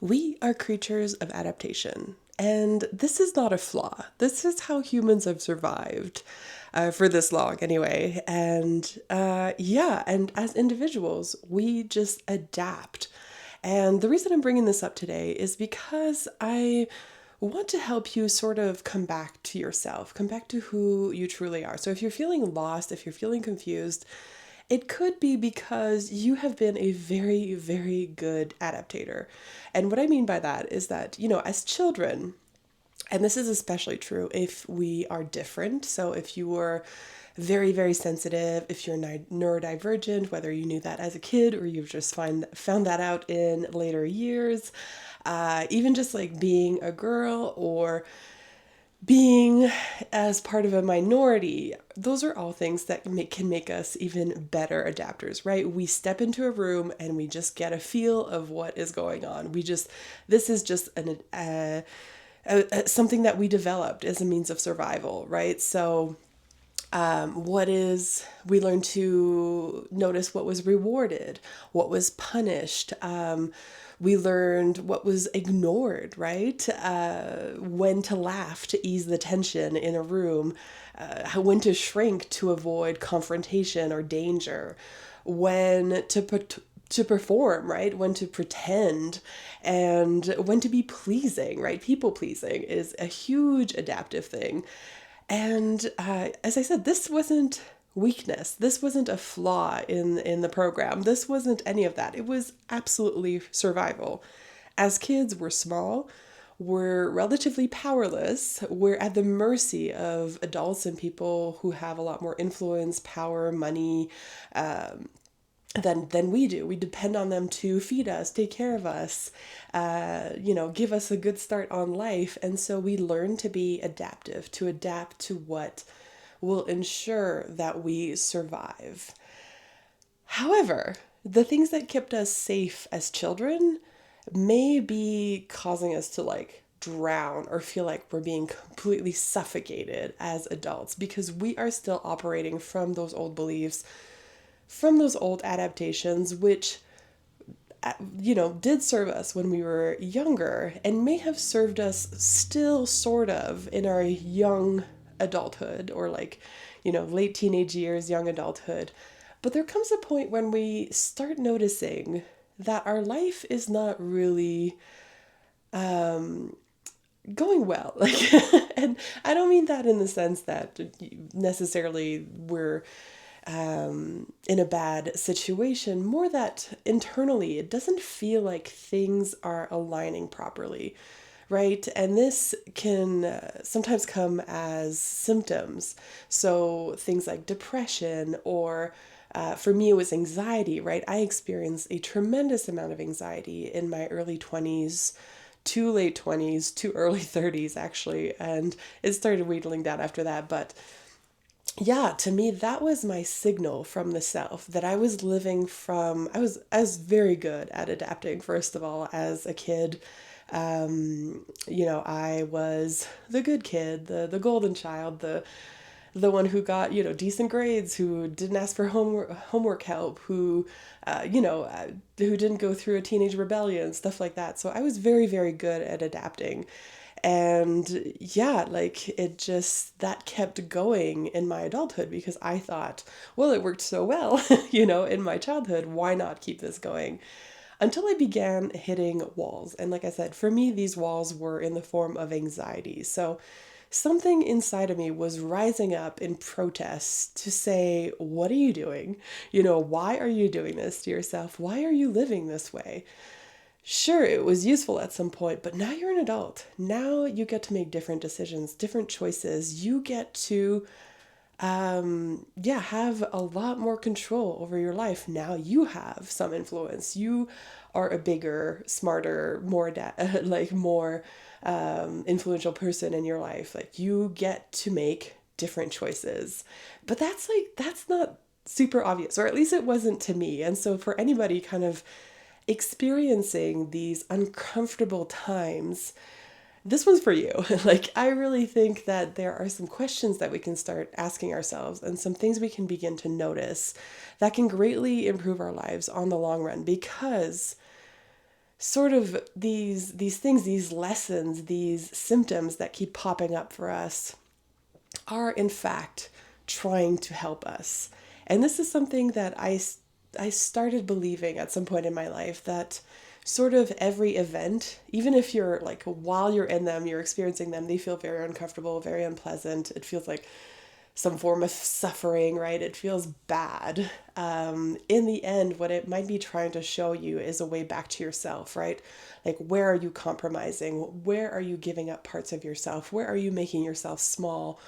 We are creatures of adaptation, and this is not a flaw. This is how humans have survived for this long, anyway. And as individuals, we just adapt. And the reason I'm bringing this up today is because I want to help you sort of come back to yourself, come back to who you truly are. So if you're feeling lost, if you're feeling confused, it could be because you have been a very, very good adaptator. And what I mean by that is that, as children, and this is especially true if we are different. So if you were very, very sensitive, if you're neurodivergent, whether you knew that as a kid or you've just found that out in later years, even just like being a girl or being as part of a minority, those are all things that can make us even better adapters, right? We step into a room and we just get a feel of what is going on. This is just something that we developed as a means of survival, right? So we learned to notice what was rewarded, what was punished. We learned what was ignored, right? When to laugh to ease the tension in a room, when to shrink to avoid confrontation or danger, when to perform, right? When to pretend, and when to be pleasing, right? People pleasing is a huge adaptive thing. And as I said, this wasn't weakness. This wasn't a flaw in the program. This wasn't any of that. It was absolutely survival. As kids, we're small, we're relatively powerless, we're at the mercy of adults and people who have a lot more influence, power, money, than we do. We depend on them to feed us, take care of us, give us a good start on life. And so we learn to be adaptive, to adapt to what will ensure that we survive. However, the things that kept us safe as children may be causing us to drown or feel like we're being completely suffocated as adults because we are still operating from those old beliefs, from those old adaptations, which, did serve us when we were younger and may have served us still sort of in our young adulthood or late teenage years, young adulthood. But there comes a point when we start noticing that our life is not really going well. And I don't mean that in the sense that necessarily we're in a bad situation, more that internally it doesn't feel like things are aligning properly, right? And this can sometimes come as symptoms. So things like depression or for me, it was anxiety, right? I experienced a tremendous amount of anxiety in my early 20s, to late 20s, to early 30s, actually. And it started wheedling down after that. But yeah, to me, that was my signal from the self that I was very good at adapting, first of all, as a kid. I was the good kid, the golden child, the one who got, decent grades, who didn't ask for homework help, who didn't go through a teenage rebellion, stuff like that. So I was very, very good at adapting. And yeah, that kept going in my adulthood because I thought, well, it worked so well, in my childhood, why not keep this going? Until I began hitting walls. And like I said, for me, these walls were in the form of anxiety. So something inside of me was rising up in protest to say, what are you doing? Why are you doing this to yourself? Why are you living this way? Sure, it was useful at some point, but now you're an adult. Now you get to make different decisions, different choices. You get to, have a lot more control over your life. Now you have some influence. You are a bigger, smarter, more influential person in your life. Like you get to make different choices. But that's not super obvious, or at least it wasn't to me. And so for anybody kind of experiencing these uncomfortable times, this one's for you. I really think that there are some questions that we can start asking ourselves and some things we can begin to notice that can greatly improve our lives on the long run because sort of these things, these lessons, these symptoms that keep popping up for us are in fact trying to help us. And this is something that I started believing at some point in my life, that sort of every event, even if you're like while you're in them, you're experiencing them, they feel very uncomfortable, very unpleasant. It feels like some form of suffering, right? It feels bad. In the end, what it might be trying to show you is a way back to yourself, right? Like, where are you compromising? Where are you giving up parts of yourself? Where are you making yourself small?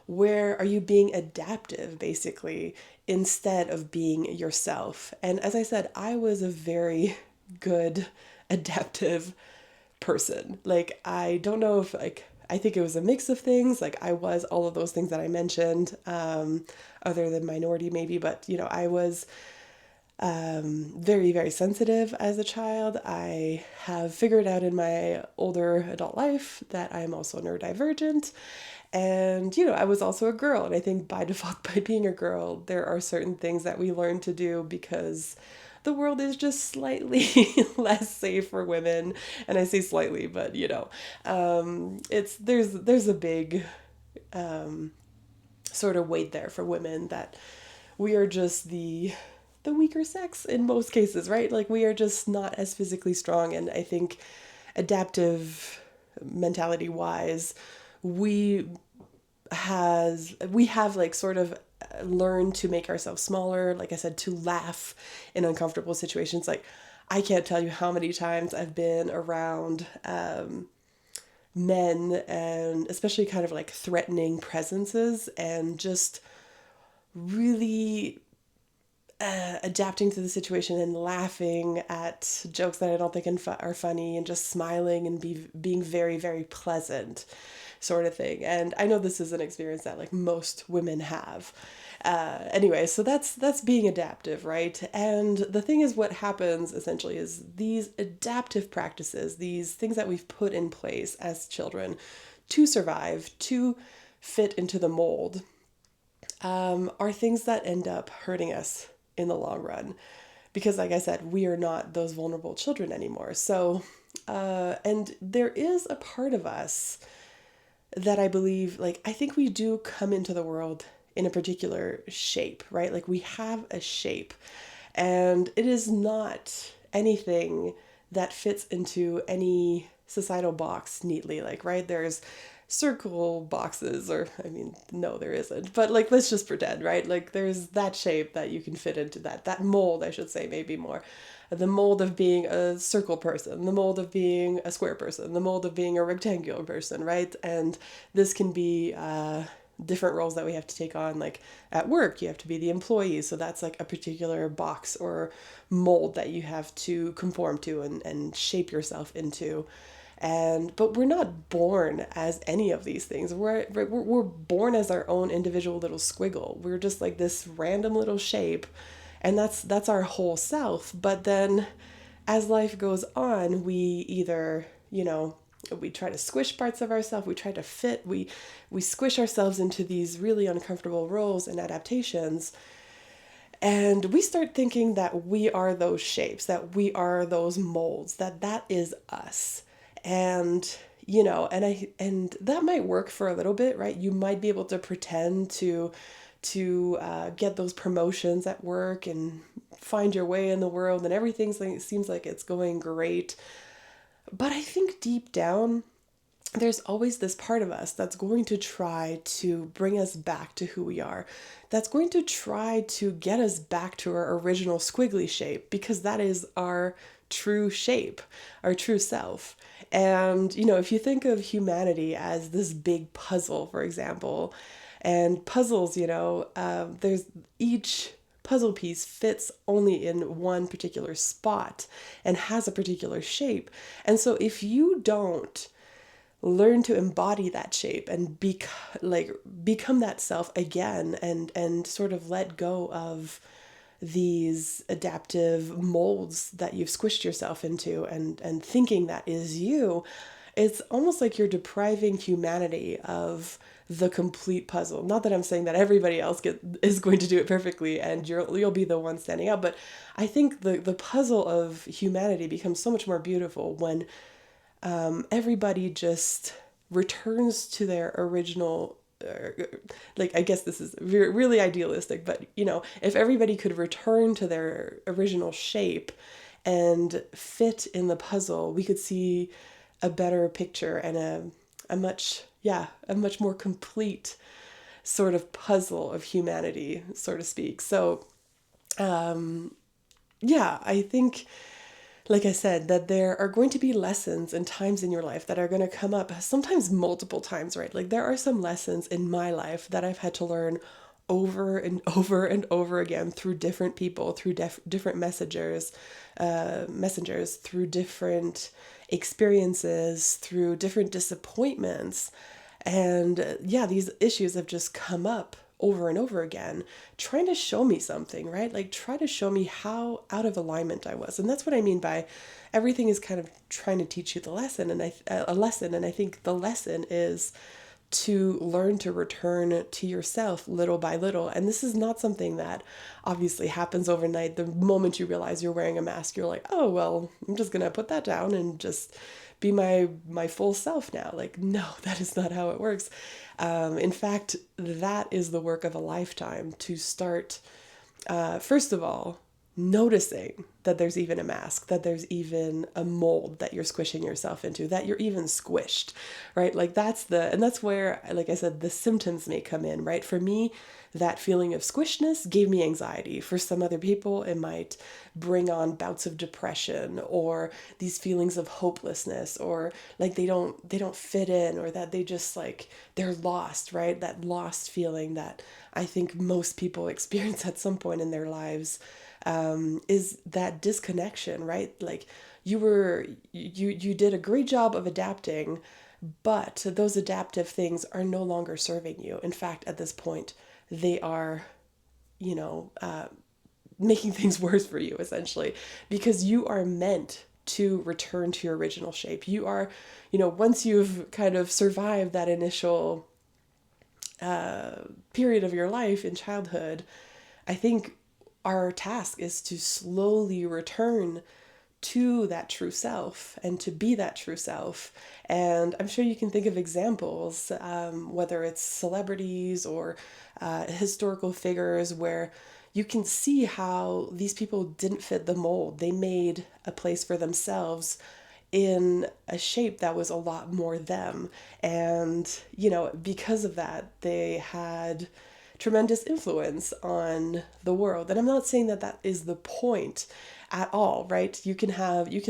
Where are you being adaptive, basically, instead of being yourself? And as I said, I was a very good adaptive person. Like, I don't know if, like, I think it was a mix of things. Like, I was all of those things that I mentioned, other than minority maybe, but I was very, very sensitive as a child. I have figured out in my older adult life that I'm also neurodivergent. And, I was also a girl. And I think by default, by being a girl, there are certain things that we learn to do because the world is just slightly less safe for women. And I say slightly, but there's a big sort of weight there for women, that we are just the weaker sex in most cases, right? Like, we are just not as physically strong. And I think adaptive mentality wise, we we have like sort of learned to make ourselves smaller, like I said, to laugh in uncomfortable situations. Like, I can't tell you how many times I've been around men, and especially kind of like threatening presences, and just really adapting to the situation and laughing at jokes that I don't think are funny, and just smiling and being very, very pleasant, sort of thing. And I know this is an experience that like most women have. Anyway, so that's being adaptive, right? And the thing is, what happens essentially is these adaptive practices, these things that we've put in place as children to survive, to fit into the mold, are things that end up hurting us in the long run. Because, like I said, we are not those vulnerable children anymore. So, and there is a part of us that I believe, like, I think we do come into the world in a particular shape, right? Like, we have a shape, and it is not anything that fits into any societal box neatly. Like, right, there's circle boxes, or I mean, no, there isn't, but like, let's just pretend, right? Like, there's that shape that you can fit into, that mold, I should say, maybe more. The mold of being a circle person, the mold of being a square person, the mold of being a rectangular person, right? And this can be different roles that we have to take on. Like, at work, you have to be the employee, so that's like a particular box or mold that you have to conform to and shape yourself into. But we're not born as any of these things. We're born as our own individual little squiggle. We're just like this random little shape, and that's our whole self. But then, as life goes on, we either we try to squish parts of ourselves, we try to fit, we squish ourselves into these really uncomfortable roles and adaptations. And we start thinking that we are those shapes, that we are those molds, that is us. And and that might work for a little bit, right? You might be able to pretend to get those promotions at work and find your way in the world, and everything seems like it's going great. But I think deep down, there's always this part of us that's going to try to bring us back to who we are. That's going to try to get us back to our original squiggly shape, because that is our true shape, our true self. And, if you think of humanity as this big puzzle, for example, and puzzles, there's each puzzle piece fits only in one particular spot and has a particular shape. And so if you don't learn to embody that shape and become that self again, and sort of let go of these adaptive molds that you've squished yourself into, and thinking that is you, it's almost like you're depriving humanity of the complete puzzle. Not that I'm saying that everybody else is going to do it perfectly and you'll be the one standing out, but I think the puzzle of humanity becomes so much more beautiful when everybody just returns to their original, like, I guess this is really idealistic, but if everybody could return to their original shape and fit in the puzzle, we could see a better picture and a much more complete sort of puzzle of humanity, so to speak. So yeah, I think, like I said, that there are going to be lessons and times in your life that are going to come up, sometimes multiple times, right? Like there are some lessons in my life that I've had to learn over and over and over again through different people, through different messengers, through different experiences, through different disappointments. And yeah, these issues have just come up over and over again, trying to show me something, right? Like try to show me how out of alignment I was. And that's what I mean by everything is kind of trying to teach you the lesson and a lesson. And I think the lesson is to learn to return to yourself little by little. And this is not something that obviously happens overnight. The moment you realize you're wearing a mask, you're like, oh, well, I'm just going to put that down and just be my full self now. Like, no, that is not how it works. In fact, that is the work of a lifetime to start, first of all, noticing that there's even a mask, that there's even a mold that you're squishing yourself into, that you're even squished, right? Like and that's where, like I said, the symptoms may come in, right? For me, that feeling of squishness gave me anxiety. For some other people, it might bring on bouts of depression or these feelings of hopelessness, or like they don't fit in, or that they just like they're lost, right? That lost feeling that I think most people experience at some point in their lives, is that disconnection, right? Like you did a great job of adapting, but those adaptive things are no longer serving you. In fact, at this point, they are, you know, making things worse for you essentially, because you are meant to return to your original shape. You are, once you've kind of survived that initial period of your life in childhood, I think our task is to slowly return to that true self and to be that true self. And I'm sure you can think of examples, whether it's celebrities or historical figures, where you can see how these people didn't fit the mold. They made a place for themselves in a shape that was a lot more them. And, because of that, they had tremendous influence on the world. And I'm not saying that that is the point at all, right? You can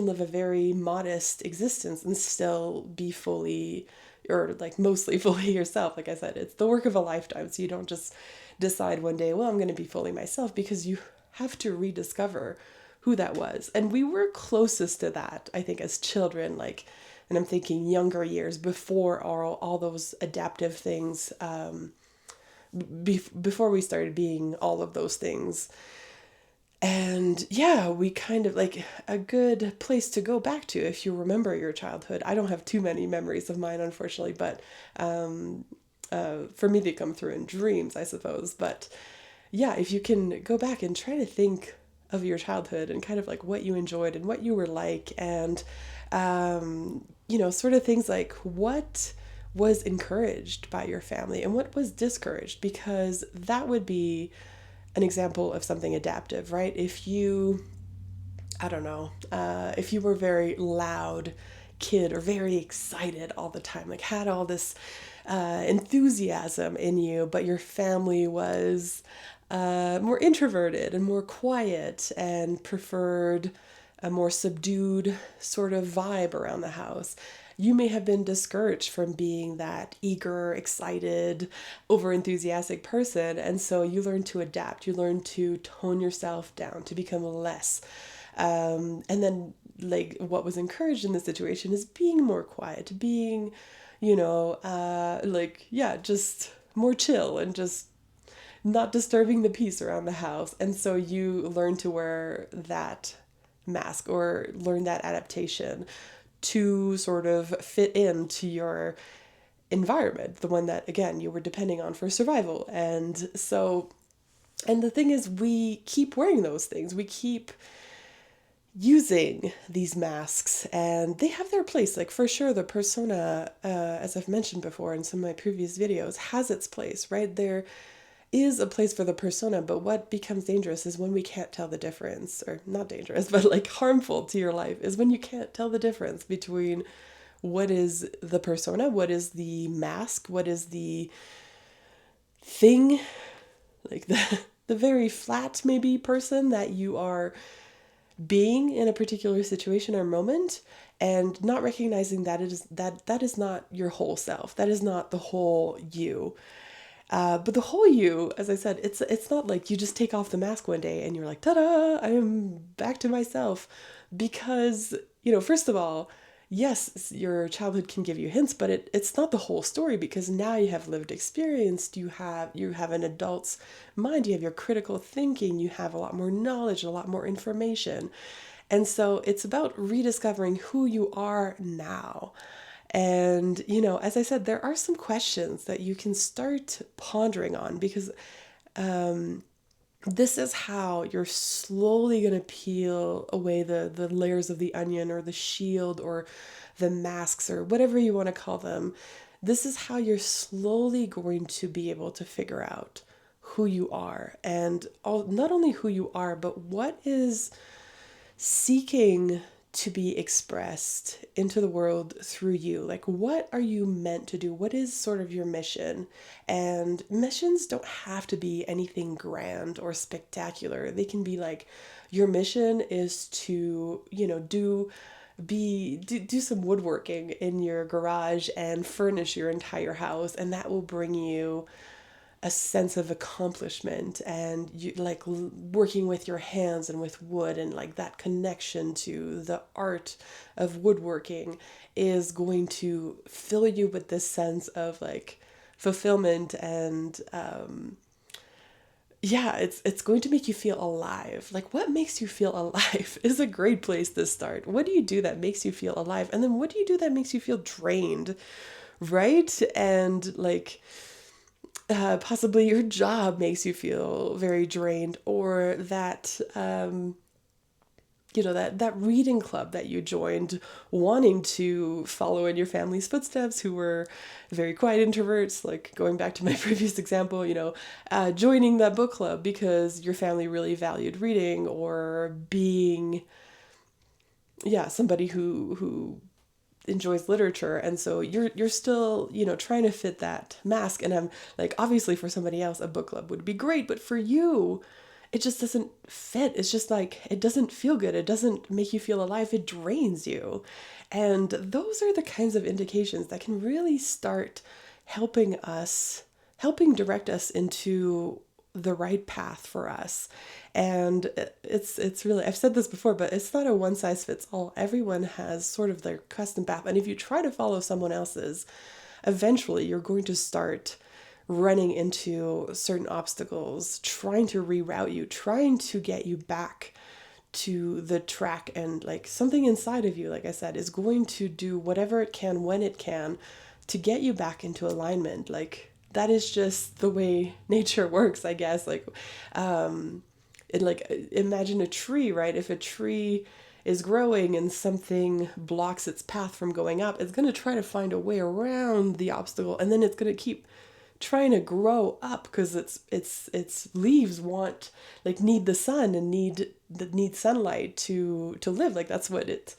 live a very modest existence and still be fully, or like mostly fully yourself. Like I said, it's the work of a lifetime. So you don't just decide one day, well, I'm going to be fully myself, because you have to rediscover who that was. And we were closest to that, I think, as children, like, and I'm thinking younger years before all those adaptive things, before we started being all of those things. And yeah, we kind of like a good place to go back to if you remember your childhood. I don't have too many memories of mine, unfortunately, but for me, they come through in dreams, I suppose. But yeah, if you can go back and try to think of your childhood and kind of like what you enjoyed and what you were like, and sort of things like what was encouraged by your family and what was discouraged, because that would be an example of something adaptive, right? If you, I don't know, if you were very loud kid or very excited all the time, like had all this enthusiasm in you, but your family was more introverted and more quiet and preferred a more subdued sort of vibe around the house, you may have been discouraged from being that eager, excited, over enthusiastic person. And so you learn to adapt, you learn to tone yourself down, to become less. And then, like, what was encouraged in this situation is being more quiet, being, just more chill and just not disturbing the peace around the house. And so you learn to wear that mask or learn that adaptation to sort of fit into your environment, the one that, again, you were depending on for survival. And the thing is, we keep wearing those things. We keep using these masks, and they have their place. Like, for sure, the persona, as I've mentioned before in some of my previous videos, has its place, right? There is a place for the persona, but what becomes dangerous is when we can't tell the difference, or not dangerous, but like harmful to your life, is when you can't tell the difference between what is the persona, what is the mask, what is the thing, like the very flat maybe person that you are being in a particular situation or moment, and not recognizing that that is not your whole self, that is not the whole you. But the whole you, as I said, it's not like you just take off the mask one day and you're like, ta-da, I am back to myself. Because, first of all, yes, your childhood can give you hints, but it's not the whole story, because now you have lived experience, you have an adult's mind, you have your critical thinking, you have a lot more knowledge, a lot more information. And so it's about rediscovering who you are now. And, as I said, there are some questions that you can start pondering on, because this is how you're slowly going to peel away the layers of the onion, or the shield, or the masks, or whatever you want to call them. This is how you're slowly going to be able to figure out who you are, and not only who you are, but what is seeking to be expressed into the world through you. Like, what are you meant to do? What is sort of your mission? And missions don't have to be anything grand or spectacular. They can be like, your mission is to, do some woodworking in your garage and furnish your entire house, and that will bring you a sense of accomplishment, and you like working with your hands and with wood, and like that connection to the art of woodworking is going to fill you with this sense of like fulfillment, and yeah, it's going to make you feel alive. Like, what makes you feel alive is a great place to start. What do you do that makes you feel alive? And then what do you do that makes you feel drained, right? And like, possibly your job makes you feel very drained, or that that reading club that you joined, wanting to follow in your family's footsteps, who were very quiet introverts, like going back to my previous example, joining that book club because your family really valued reading, or being, yeah, somebody who enjoys literature, and so you're still trying to fit that mask. And I'm like, obviously for somebody else a book club would be great, but for you it just doesn't fit. It's just like, it doesn't feel good, it doesn't make you feel alive, it drains you. And those are the kinds of indications that can really start helping direct us into the right path for us. And it's really, I've said this before, but it's not a one size fits all. Everyone has sort of their custom path, and if you try to follow someone else's, eventually you're going to start running into certain obstacles, trying to reroute you, trying to get you back to the track. And like, something inside of you, like I said, is going to do whatever it can when it can to get you back into alignment. Like, that is just the way nature works, I guess. Like, imagine a tree, right? If a tree is growing and something blocks its path from going up, it's going to try to find a way around the obstacle, and then it's going to keep trying to grow up, because its leaves need the sun and need sunlight to live. Like, that's what it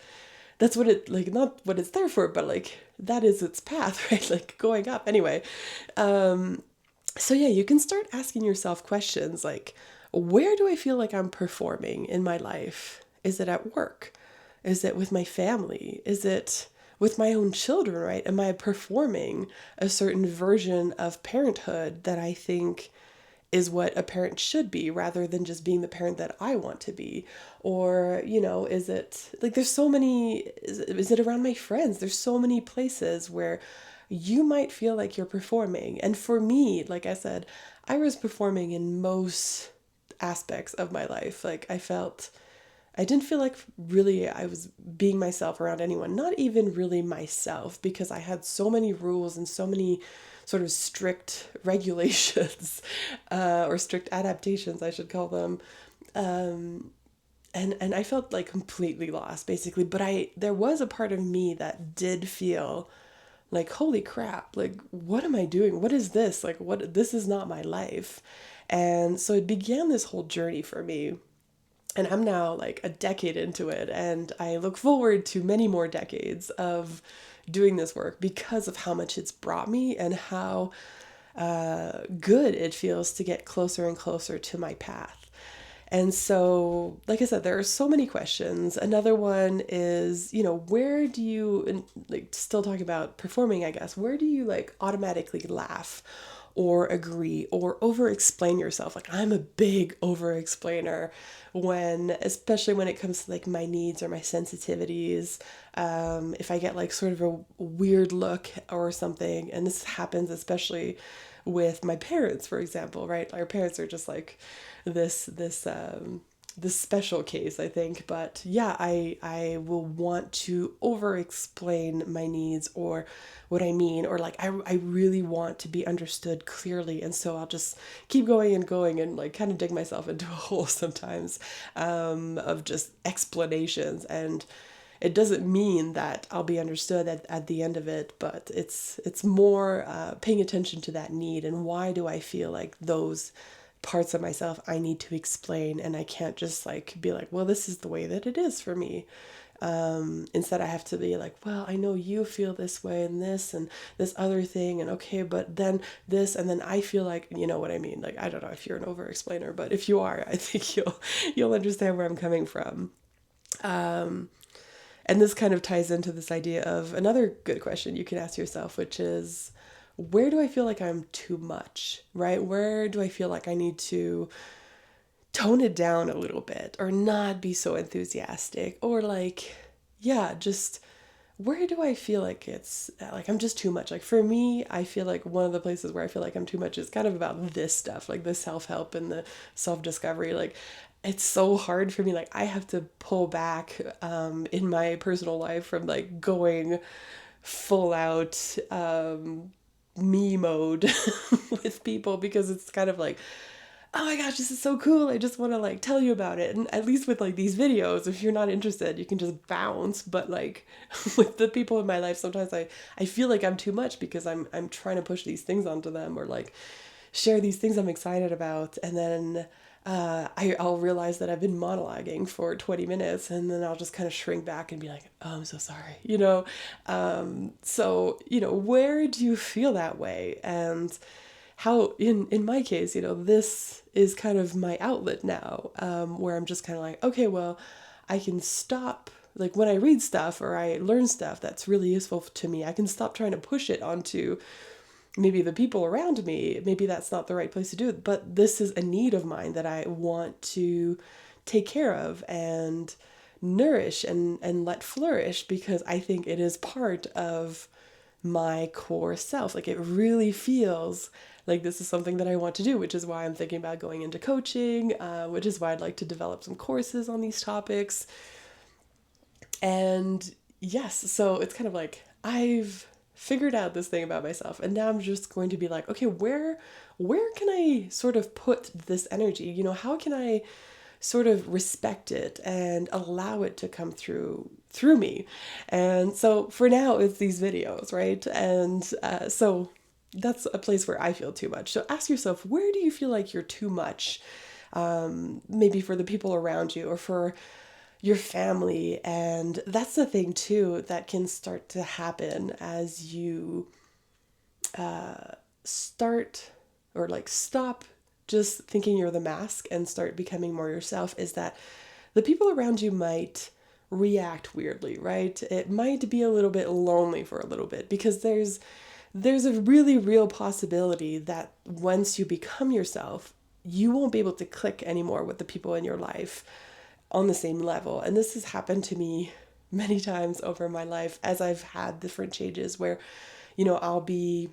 like, not what it's there for, but like, that is its path, right? Like, going up anyway. So yeah, you can start asking yourself questions like, where do I feel like I'm performing in my life? Is it at work? Is it with my family? Is it with my own children, right? Am I performing a certain version of parenthood that I think is what a parent should be, rather than just being the parent that I want to be? Or, is it like, there's so many, is it around my friends? There's so many places where you might feel like you're performing. And for me, like I said, I was performing in most aspects of my life. Like, I felt I didn't feel like really I was being myself around anyone, not even really myself, because I had so many rules and so many sort of strict regulations, or strict adaptations, I should call them. And I felt like completely lost basically, but I there was a part of me that did feel like, holy crap, like what am I doing? What is this? Like, what, this is not my life. And so it began this whole journey for me, and I'm now like a decade into it, and I look forward to many more decades of doing this work because of how much it's brought me and how good it feels to get closer and closer to my path. And so, like I said, there are so many questions. Another one is, where do you, and like still talking about performing, I guess, where do you like automatically laugh or agree or over explain yourself? Like, I'm a big over explainer especially when it comes to like my needs or my sensitivities. If I get like sort of a weird look or something, and this happens especially with my parents, for example, right? Our parents are just like this special case, I think. But yeah, I will want to over explain my needs or what I mean, or like I really want to be understood clearly, and so I'll just keep going and going and like kind of dig myself into a hole sometimes, of just explanations. And it doesn't mean that I'll be understood at the end of it, but it's more paying attention to that need and why do I feel like those parts of myself I need to explain, and I can't just like be like, well, this is the way that it is for me. Instead, I have to be like, well, I know you feel this way and this other thing, and okay, but then this, and then I feel like, you know what I mean? Like, I don't know if you're an over explainer, but if you are, I think you'll understand where I'm coming from. And this kind of ties into this idea of another good question you can ask yourself, which is, where do I feel like I'm too much, right? Where do I feel like I need to tone it down a little bit or not be so enthusiastic, or like, yeah, just where do I feel like it's like I'm just too much? Like for me, I feel like one of the places where I feel like I'm too much is kind of about this stuff, like the self-help and the self-discovery. Like it's so hard for me. Like I have to pull back in my personal life from like going full out me mode with people, because it's kind of like, oh my gosh, this is so cool. I just want to like tell you about it. And at least with like these videos, if you're not interested, you can just bounce. But like with the people in my life, sometimes I feel like I'm too much because I'm trying to push these things onto them or like share these things I'm excited about. And then I'll realize that I've been monologuing for 20 minutes, and then I'll just kind of shrink back and be like, oh, I'm so sorry, So, where do you feel that way? And how, in my case, this is kind of my outlet now, where I'm just kind of like, okay, well, I can stop. Like when I read stuff or I learn stuff that's really useful to me, I can stop trying to push it onto maybe the people around me. Maybe that's not the right place to do it, but this is a need of mine that I want to take care of and nourish and let flourish, because I think it is part of my core self. Like it really feels like this is something that I want to do, which is why I'm thinking about going into coaching, which is why I'd like to develop some courses on these topics. And yes, so it's kind of like I've figured out this thing about myself, and now I'm just going to be like, okay, where can I sort of put this energy? How can I sort of respect it and allow it to come through me? And so for now, it's these videos, right? And so that's a place where I feel too much. So ask yourself, where do you feel like you're too much? Maybe for the people around you or for your family. And that's the thing too that can start to happen as you start or like stop just thinking you're the mask and start becoming more yourself, is that the people around you might react weirdly, right? It might be a little bit lonely for a little bit, because there's a really real possibility that once you become yourself, you won't be able to click anymore with the people in your life on the same level. And this has happened to me many times over my life as I've had different changes where, I'll be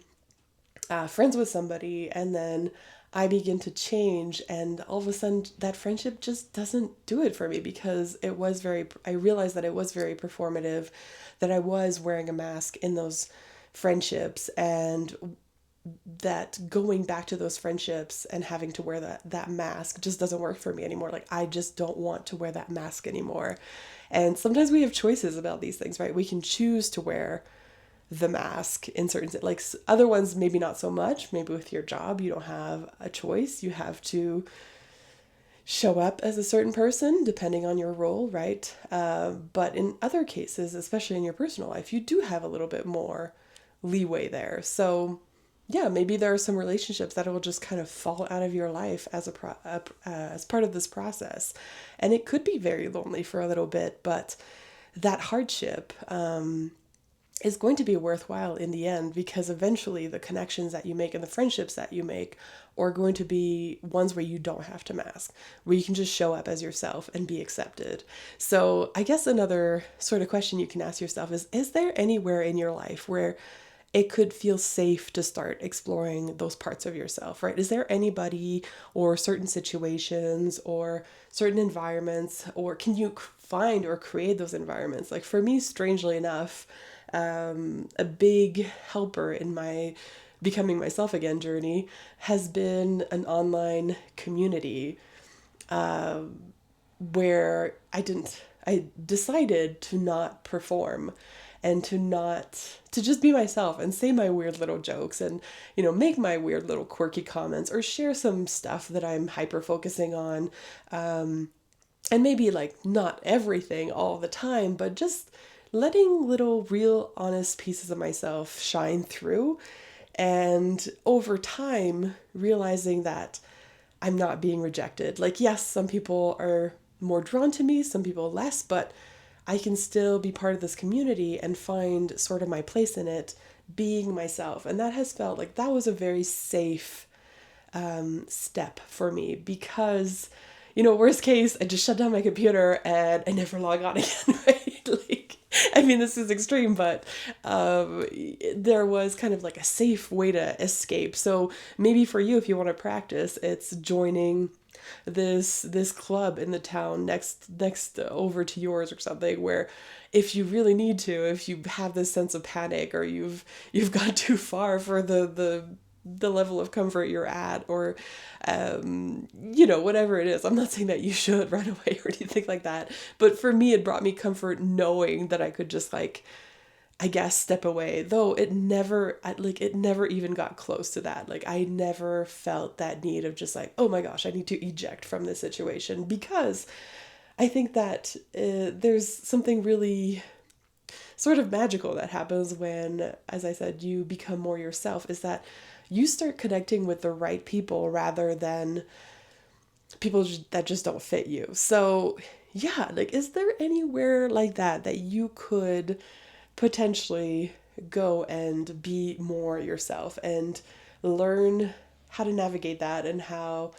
friends with somebody, and then I begin to change, and all of a sudden that friendship just doesn't do it for me because I realized that it was very performative, that I was wearing a mask in those friendships, and that going back to those friendships and having to wear that mask just doesn't work for me anymore. Like, I just don't want to wear that mask anymore. And sometimes we have choices about these things, right? We can choose to wear the mask in certain, like, other ones maybe not so much. Maybe with your job you don't have a choice, you have to show up as a certain person depending on your role, right? But in other cases, especially in your personal life, you do have a little bit more leeway there. So yeah, maybe there are some relationships that will just kind of fall out of your life as as part of this process, and it could be very lonely for a little bit. But that hardship is going to be worthwhile in the end, because eventually the connections that you make and the friendships that you make are going to be ones where you don't have to mask, where you can just show up as yourself and be accepted. So I guess another sort of question you can ask yourself is there anywhere in your life where it could feel safe to start exploring those parts of yourself, right? Is there anybody or certain situations or certain environments, or can you find or create those environments? Like, for me, strangely enough, a big helper in my becoming myself again journey has been an online community where I decided to not perform and to just be myself and say my weird little jokes and, make my weird little quirky comments or share some stuff that I'm hyper focusing on. And maybe like not everything all the time, but just letting little real honest pieces of myself shine through. And over time, realizing that I'm not being rejected. Like, yes, some people are more drawn to me, some people less, but I can still be part of this community and find sort of my place in it, being myself. And that has felt like that was a very safe step for me, because, worst case, I just shut down my computer and I never log on again, right? Like, I mean, this is extreme, but there was kind of like a safe way to escape. So maybe for you, if you want to practice, it's joining this club in the town next over to yours or something, where if you really need to, if you have this sense of panic, or you've gone too far for the level of comfort you're at, or whatever it is. I'm not saying that you should run away or anything like that, but for me it brought me comfort knowing that I could just, like, I guess, step away. Though it never even got close to that. Like, I never felt that need of just like, oh my gosh, I need to eject from this situation, because I think that there's something really sort of magical that happens when, as I said, you become more yourself, is that you start connecting with the right people rather than people that just don't fit you. So yeah, like, is there anywhere like that you could potentially go and be more yourself and learn how to navigate that, and how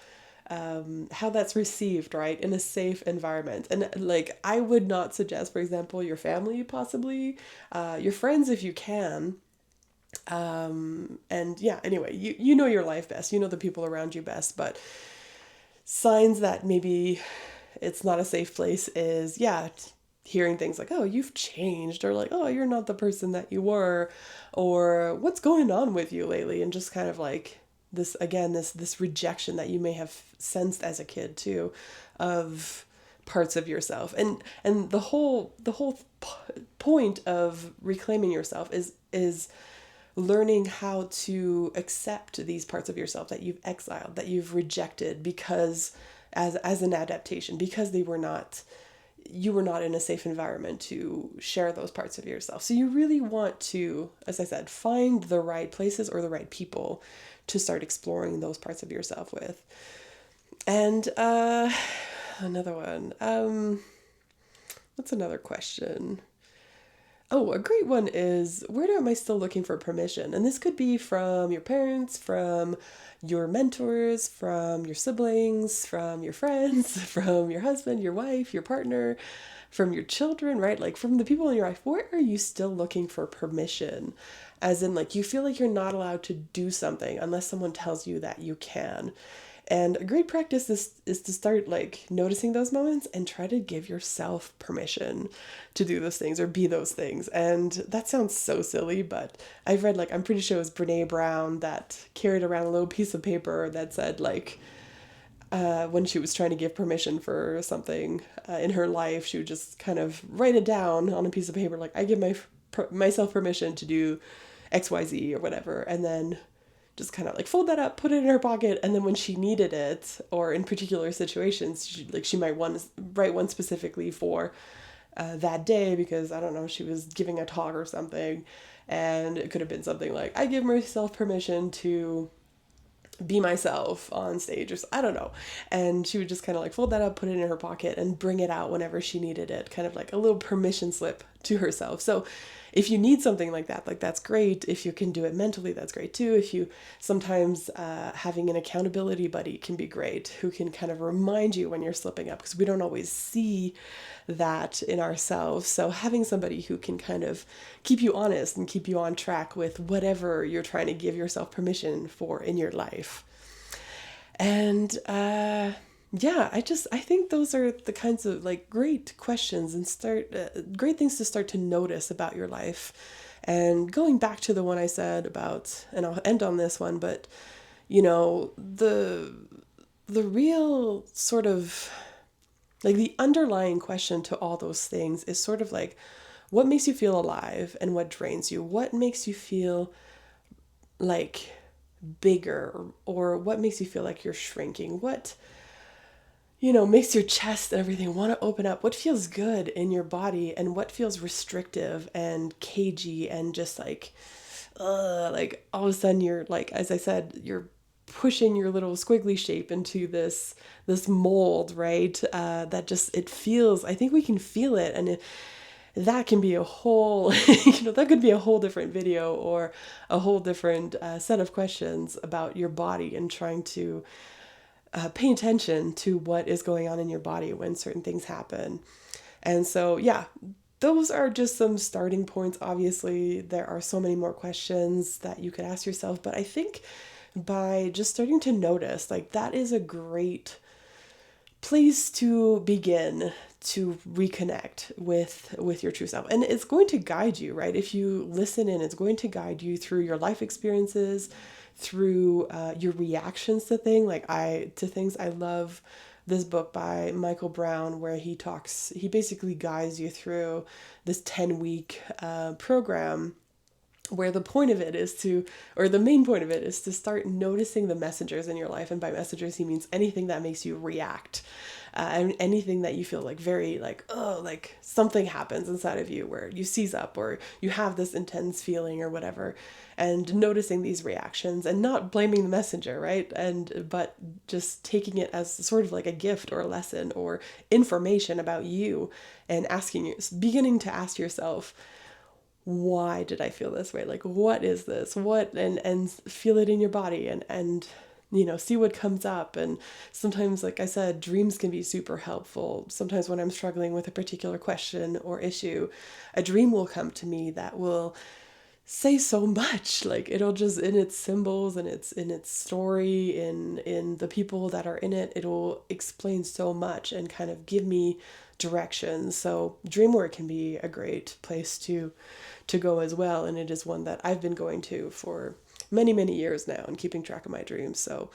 that's received, right, in a safe environment? And like, I would not suggest, for example, your family, possibly your friends if you can. And yeah, anyway, you know your life best, you know the people around you best, but signs that maybe it's not a safe place is, yeah, hearing things like, oh, you've changed, or like, oh, you're not the person that you were, or what's going on with you lately, and just kind of like this, again, this rejection that you may have sensed as a kid too, of parts of yourself. And the whole point of reclaiming yourself is learning how to accept these parts of yourself that you've exiled, that you've rejected, because as an adaptation, because you were not in a safe environment to share those parts of yourself. So you really want to, as I said, find the right places or the right people to start exploring those parts of yourself with. And another one. What's another question? Oh, a great one is, where am I still looking for permission? And this could be from your parents, from your mentors, from your siblings, from your friends, from your husband, your wife, your partner, from your children, right? Like from the people in your life, where are you still looking for permission? As in, like, you feel like you're not allowed to do something unless someone tells you that you can. And a great practice is to start like noticing those moments and try to give yourself permission to do those things or be those things. And that sounds so silly, but I've read, like, I'm pretty sure it was Brene Brown that carried around a little piece of paper that said, like, when she was trying to give permission for something in her life, she would just kind of write it down on a piece of paper, like, I give myself permission to do XYZ or whatever. And then just kind of like fold that up, put it in her pocket, and then when she needed it, or in particular situations, she might write one specifically for that day because, I don't know, she was giving a talk or something, and it could have been something like, I give myself permission to be myself on stage, or I don't know. And she would just kind of like fold that up, put it in her pocket, and bring it out whenever she needed it, kind of like a little permission slip to herself. So if you need something like that, like, that's great. If you can do it mentally, that's great too. If you sometimes having an accountability buddy can be great, who can kind of remind you when you're slipping up, because we don't always see that in ourselves. So having somebody who can kind of keep you honest and keep you on track with whatever you're trying to give yourself permission for in your life. And yeah, I think those are the kinds of like great questions and great things to start to notice about your life. And going back to the one I said about, and I'll end on this one, but the real sort of like the underlying question to all those things is sort of like, what makes you feel alive and what drains you? What makes you feel like bigger, or what makes you feel like you're shrinking? What makes your chest and everything want to open up? What feels good in your body, and what feels restrictive and cagey and just like all of a sudden you're like, as I said, you're pushing your little squiggly shape into this mold, right? That just, it feels, I think we can feel it, and that can be a whole, that could be a whole different video or a whole different set of questions about your body, and trying to pay attention to what is going on in your body when certain things happen. And so, yeah, those are just some starting points. Obviously, there are so many more questions that you could ask yourself, but I think by just starting to notice, like, that is a great place to begin to reconnect with your true self. And it's going to guide you, right? If you listen in, it's going to guide you through your life experiences, through your reactions to things. I love this book by Michael Brown, where he basically guides you through this 10-week program, where the main point of it is to start noticing the messengers in your life. And by messengers, he means anything that makes you react, and anything that you feel like very like, oh, like something happens inside of you where you seize up, or you have this intense feeling or whatever, and noticing these reactions and not blaming the messenger, right? But just taking it as sort of like a gift or a lesson or information about you, and beginning to ask yourself, why did I feel this way? Like, what is this? And feel it in your body, and see what comes up. And sometimes, like I said, dreams can be super helpful. Sometimes when I'm struggling with a particular question or issue, a dream will come to me that will say so much. Like, it'll just, in its symbols and in its story, in the people that are in it, it'll explain so much and kind of give me directions. So dream work can be a great place to go as well, and it is one that I've been going to for many years now, and keeping track of my dreams. So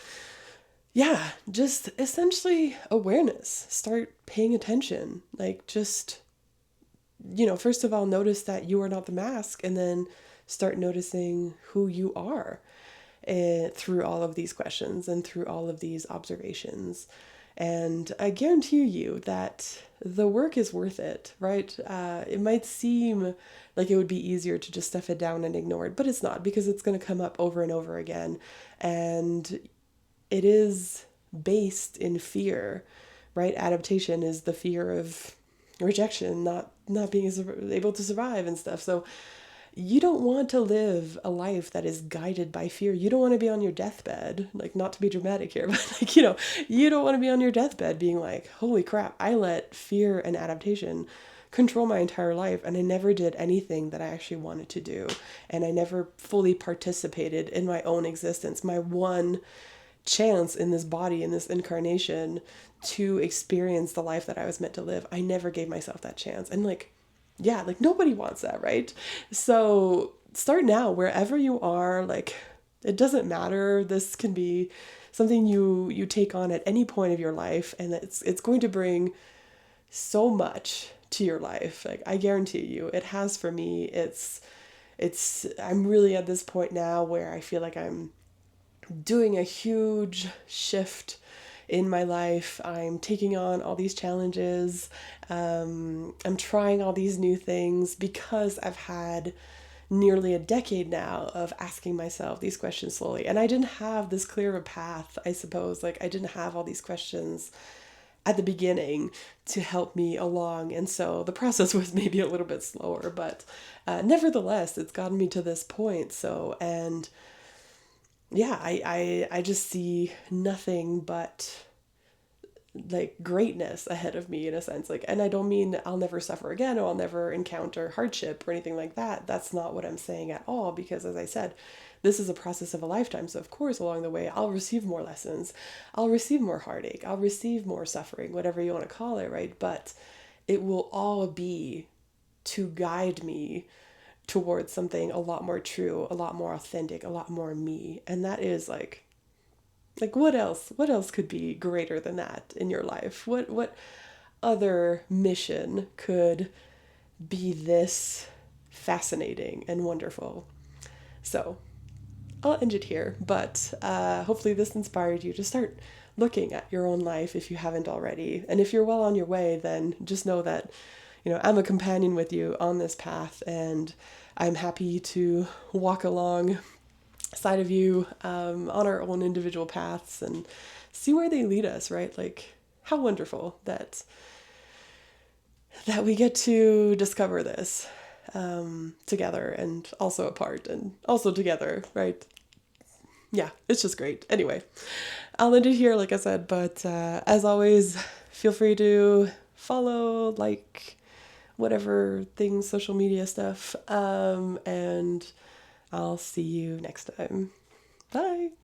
yeah, just essentially awareness. Start paying attention. Like, just first of all, notice that you are not the mask, and then start noticing who you are through all of these questions and through all of these observations. And I guarantee you that the work is worth it, right? It might seem like it would be easier to just stuff it down and ignore it, but it's not, because it's going to come up over and over again. And it is based in fear, right? Adaptation is the fear of rejection, not being able to survive and stuff. So You don't want to live a life that is guided by fear. You don't want to be on your deathbed, like, not to be dramatic here, but like, you don't want to be on your deathbed being like, holy crap, I let fear and adaptation control my entire life, and I never did anything that I actually wanted to do. And I never fully participated in my own existence. My one chance in this body, in this incarnation, to experience the life that I was meant to live, I never gave myself that chance. And like, yeah, like nobody wants that, right? So start now, wherever you are. Like, it doesn't matter. This can be something you take on at any point of your life, and it's going to bring so much to your life. Like, I guarantee you, it has for me. It's I'm really at this point now where I feel like I'm doing a huge shift in my life. I'm taking on all these challenges. I'm trying all these new things because I've had nearly a decade now of asking myself these questions slowly. And I didn't have this clear of a path, I suppose. Like, I didn't have all these questions at the beginning to help me along. And so the process was maybe a little bit slower, but nevertheless, it's gotten me to this point. So, and yeah, I just see nothing but like greatness ahead of me in a sense. Like, and I don't mean I'll never suffer again or I'll never encounter hardship or anything like that. That's not what I'm saying at all, because as I said, this is a process of a lifetime. So of course along the way I'll receive more lessons. I'll receive more heartache. I'll receive more suffering, whatever you want to call it, right? But it will all be to guide me towards something a lot more true, a lot more authentic, a lot more me. And that is like what else? What else could be greater than that in your life? What other mission could be this fascinating and wonderful? So, I'll end it here, but hopefully this inspired you to start looking at your own life if you haven't already. And if you're well on your way, then just know that, I'm a companion with you on this path, and I'm happy to walk along side of you on our own individual paths and see where they lead us, right? Like, how wonderful that we get to discover this together, and also apart and also together, right? Yeah, it's just great. Anyway, I'll end it here, like I said, but as always, feel free to follow, like, whatever things, social media stuff, and I'll see you next time. Bye.